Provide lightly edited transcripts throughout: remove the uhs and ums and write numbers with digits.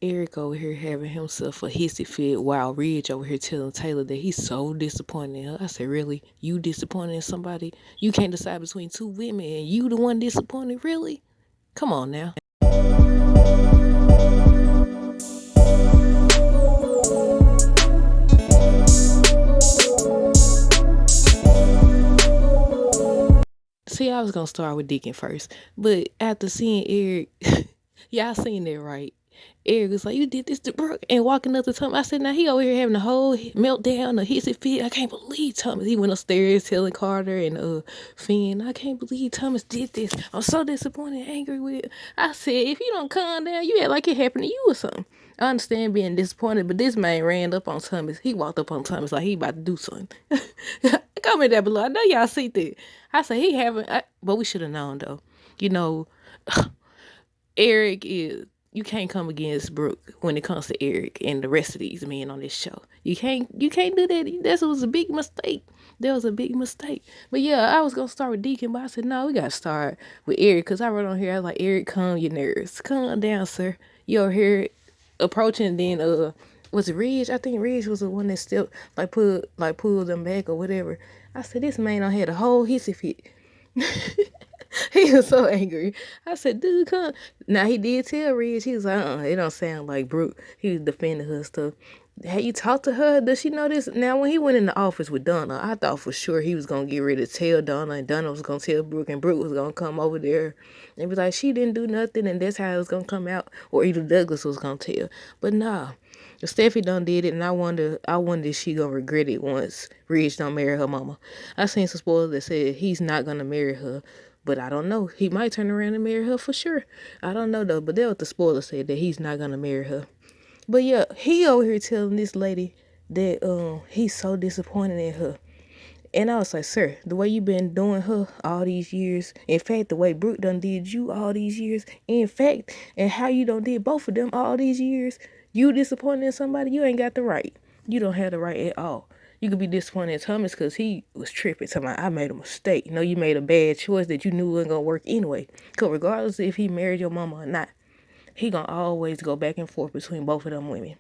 Eric over here having himself a hissy fit while Ridge over here telling Taylor that he's so disappointed in her. I said, really? You disappointed in somebody? You can't decide between two women and you the one disappointed? Really? Come on now. See, I was gonna start with Deacon first, but after seeing Eric, y'all seen that right? Eric was like, "You did this to Brooke," and walking up to Thomas. I said, "Now he over here having a whole meltdown, a hissy fit. I can't believe Thomas." He went upstairs telling Carter and Finn, "I can't believe Thomas did this. I'm so disappointed, and angry with." I said, "If you don't calm down, you act like it happened to you or something." I understand being disappointed, but this man ran up on Thomas. He walked up on Thomas like he about to do something. Comment that below. I know y'all see that. I said he having, but we should have known though. You know, Eric is. You can't come against Brooke when it comes to Eric and the rest of these men on this show. You can't. You can't do that. That was a big mistake. That was a big mistake. But yeah, I was gonna start with Deacon, but I said no. We gotta start with Eric because I wrote on here. I was like, Eric, calm your nerves. Calm down, sir. You over here approaching. Then was it Ridge? I think Ridge was the one that still pulled them back or whatever. I said this man done had a whole hissy fit. He was so angry. I said, dude, come. Now, he did tell Ridge, he was like, it don't sound like Brooke. He was defending her stuff. Have you talked to her? Does she know this? Now, when he went in the office with Donna, I thought for sure he was going to get ready to tell Donna, and Donna was going to tell Brooke, and Brooke was going to come over there and be like, she didn't do nothing, and that's how it was going to come out, or either Douglas was going to tell. But nah, Steffi done did it, and I wonder if she going to regret it once Ridge don't marry her mama. I seen some spoilers that said he's not going to marry her. But I don't know. He might turn around and marry her for sure. I don't know though. But that was the spoiler said that he's not gonna marry her. But yeah, he over here telling this lady that he's so disappointed in her. And I was like, sir, the way you been doing her all these years, in fact, the way Brooke done did you all these years, in fact, and how you done did both of them all these years, you disappointed in somebody, you ain't got the right. You don't have the right at all. You could be disappointed in Thomas because he was tripping. Somebody, I made a mistake. No, you made a bad choice that you knew wasn't going to work anyway. Because regardless if he married your mama or not, he going to always go back and forth between both of them women.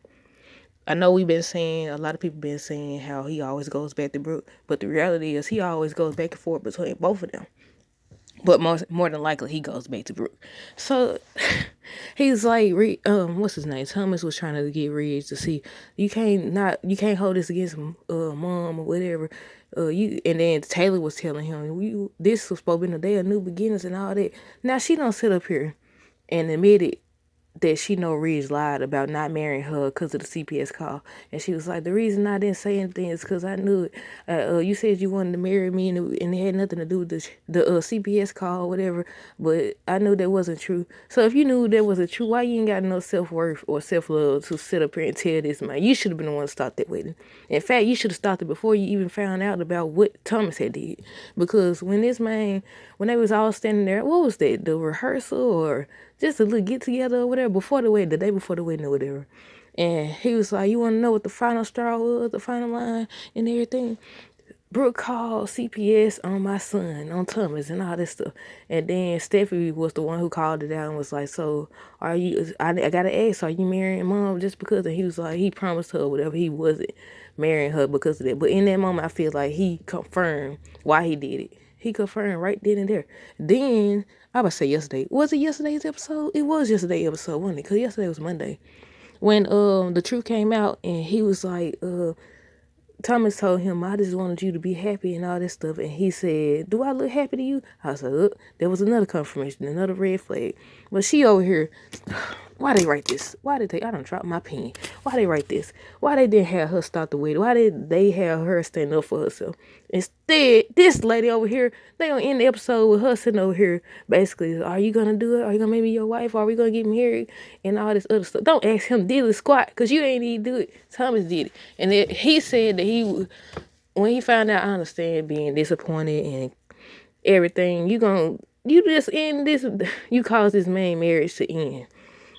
I know we've been saying, a lot of people been saying how he always goes back to Brooke, but the reality is he always goes back and forth between both of them. But more than likely, he goes back to Brooke. So he's like, what's his name? Thomas was trying to get Ridge to see you can't hold this against mom or whatever. And then Taylor was telling him this was supposed to be the day of new beginnings and all that. Now she don't sit up here and admit it that she know Ridge lied about not marrying her because of the CPS call. And she was like, the reason I didn't say anything is because I knew it. You said you wanted to marry me and it had nothing to do with the CPS call or whatever, but I knew that wasn't true. So if you knew that wasn't true, why you ain't got no self-worth or self-love to sit up here and tell this man? You should have been the one to start that wedding. In fact, you should have started before you even found out about what Thomas had did. Because when they was all standing there, what was that, the rehearsal or just a little get together or whatever before the wedding, the day before the wedding or whatever. And he was like, you want to know what the final straw was, the final line and everything? Brooke called CPS on my son, on Thomas and all this stuff. And then Steffi was the one who called it out and was like, so I got to ask, are you marrying mom just because? And he was like, he promised her whatever, he wasn't marrying her because of that. But in that moment, I feel like he confirmed why he did it. He confirmed right then and there. Then, I would say yesterday. Was it yesterday's episode? It was yesterday's episode, wasn't it? Because yesterday was Monday. When the truth came out and he was like, Thomas told him, I just wanted you to be happy and all this stuff. And he said, do I look happy to you? I said, look, there was another confirmation, another red flag. But she over here, why they write this? I done dropped my pen. Why they write this? Why they didn't have her start the wedding? Why did they have her stand up for herself? Instead, this lady over here, they gonna end the episode with her sitting over here, basically, are you gonna do it? Are you gonna make me your wife? Are we gonna get married? And all this other stuff. Don't ask him diddly squat, because you ain't even do it. Thomas did it. And he said that when he found out, I understand being disappointed and everything, you just end this, you cause this man marriage to end.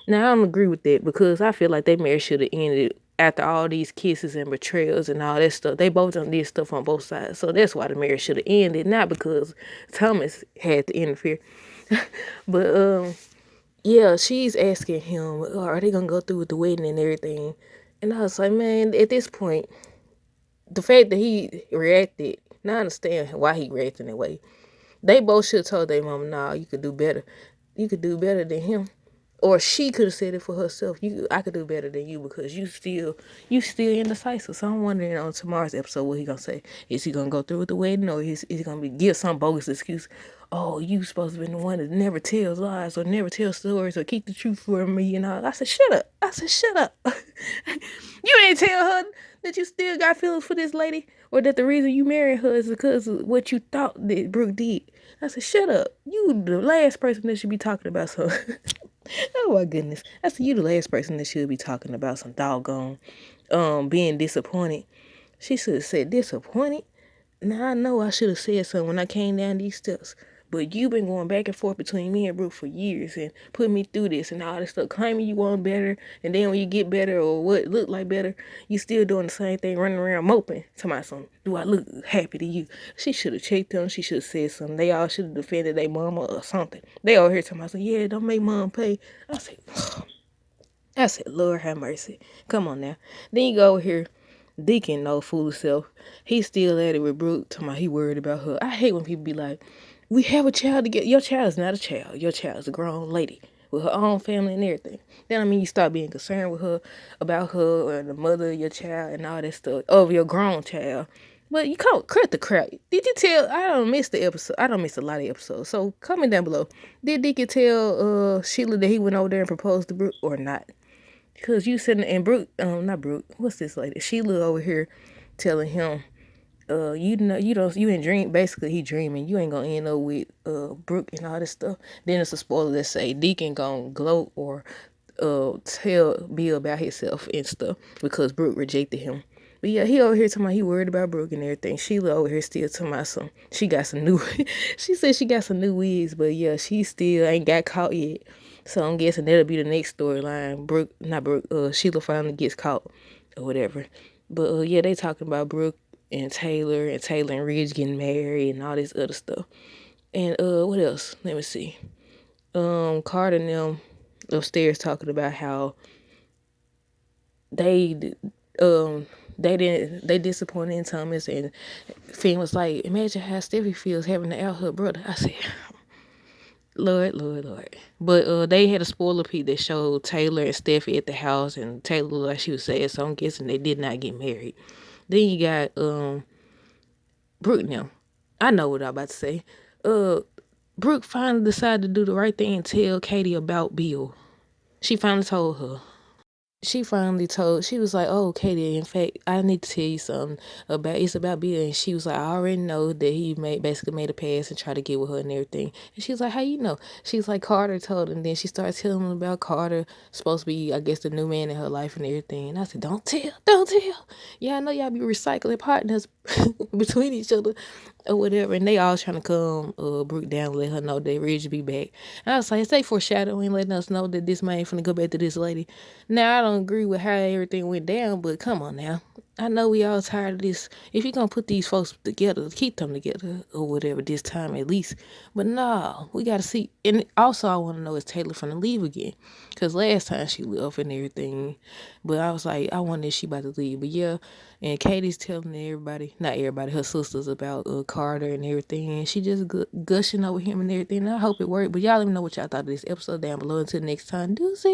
Now, I don't agree with that because I feel like their marriage should have ended after all these kisses and betrayals and all that stuff. They both done did stuff on both sides. So that's why the marriage should have ended, not because Thomas had to interfere. But yeah, she's asking him, are they gonna go through with the wedding and everything? And I was like, man, at this point, the fact that he reacted, now I understand why he reacted that way. They both should have told their mom, nah, you could do better. You could do better than him. Or she could have said it for herself. I could do better than you because you still indecisive. So I'm wondering on tomorrow's episode what he gonna say. Is he gonna go through with the wedding, or is he gonna give some bogus excuse? Oh, you supposed to be the one that never tells lies or never tells stories or keep the truth from me and all. I said, shut up. I said, shut up. You didn't tell her that you still got feelings for this lady, or that the reason you married her is because of what you thought that Brooke did. I said, shut up. You the last person that should be talking about something. Oh my goodness. I said, you the last person that should be talking about some doggone being disappointed. She should have said disappointed. Now I know I should have said something when I came down these steps. But you've been going back and forth between me and Brooke for years and putting me through this and all this stuff, claiming you want better, and then when you get better or what look like better, you still doing the same thing, running around moping to my son. Do I look happy to you? She should have checked them. She should have said something. They all should have defended their mama or something. They all here to my son, yeah, don't make mom pay. I said, Lord have mercy. Come on now. Then you go over here. Deacon, no fool self. He still at it with Brooke, talking about he worried about her. I hate when people be like, we have a child together. Your child is not a child. Your child is a grown lady with her own family and everything. Then I mean you start being concerned with her, about her or the mother of your child and all that stuff over your grown child. But you can't cut the crap. Did you tell? I don't miss the episode. I don't miss a lot of episodes. So comment down below. Did Deacon tell Sheila that he went over there and proposed to Brooke or not? Because you sitting and Brooke, not Brooke, what's this lady? Sheila over here telling him, you know, you in dream, basically he dreaming. You ain't gonna end up with, Brooke and all this stuff. Then it's a spoiler that say Deacon gonna gloat or, tell Bill about himself and stuff because Brooke rejected him. But yeah, he over here talking about he worried about Brooke and everything. Sheila over here still talking about she got some new, she said she got some new wigs, but yeah, she still ain't got caught yet. So I'm guessing that'll be the next storyline. Sheila finally gets caught or whatever. But yeah, they talking about Brooke and Taylor and Ridge getting married and all this other stuff. And what else? Let me see. Carter and them upstairs talking about how they they disappointed in Thomas, and Finn was like, imagine how Steffi feels having to out her brother. I said, Lord, Lord, Lord. But they had a spoiler peek that showed Taylor and Steffi at the house, and Taylor looked like she was sad, so I'm guessing they did not get married. Then you got Brooke now. I know what I'm about to say. Brooke finally decided to do the right thing and tell Katie about Bill. She finally told her. She was like, oh, Katie, in fact, I need to tell you something it's about Bill. And she was like, I already know that he basically made a pass and tried to get with her and everything. And she was like, how you know? She's like, Carter told her. And then she started telling him about Carter, supposed to be, I guess, the new man in her life and everything. And I said, don't tell. Yeah, I know y'all be recycling partners between each other or whatever. And they all trying to come Brooke down and let her know that Ridge be back. And I was like, is they foreshadowing, letting us know that this man finna go back to this lady? Now, I don't agree with how everything went down, but come on now. I know we all tired of this. If you're going to put these folks together, keep them together or whatever this time at least. But no, we got to see. And also I want to know, is Taylor finna leave again? Because last time she left and everything. But I was like, I wonder if she about to leave. But yeah, and Katie's telling everybody, not everybody, her sisters about Carter and everything. And she just gushing over him and everything. And I hope it worked. But y'all let me know what y'all thought of this episode down below. Until next time, deuces.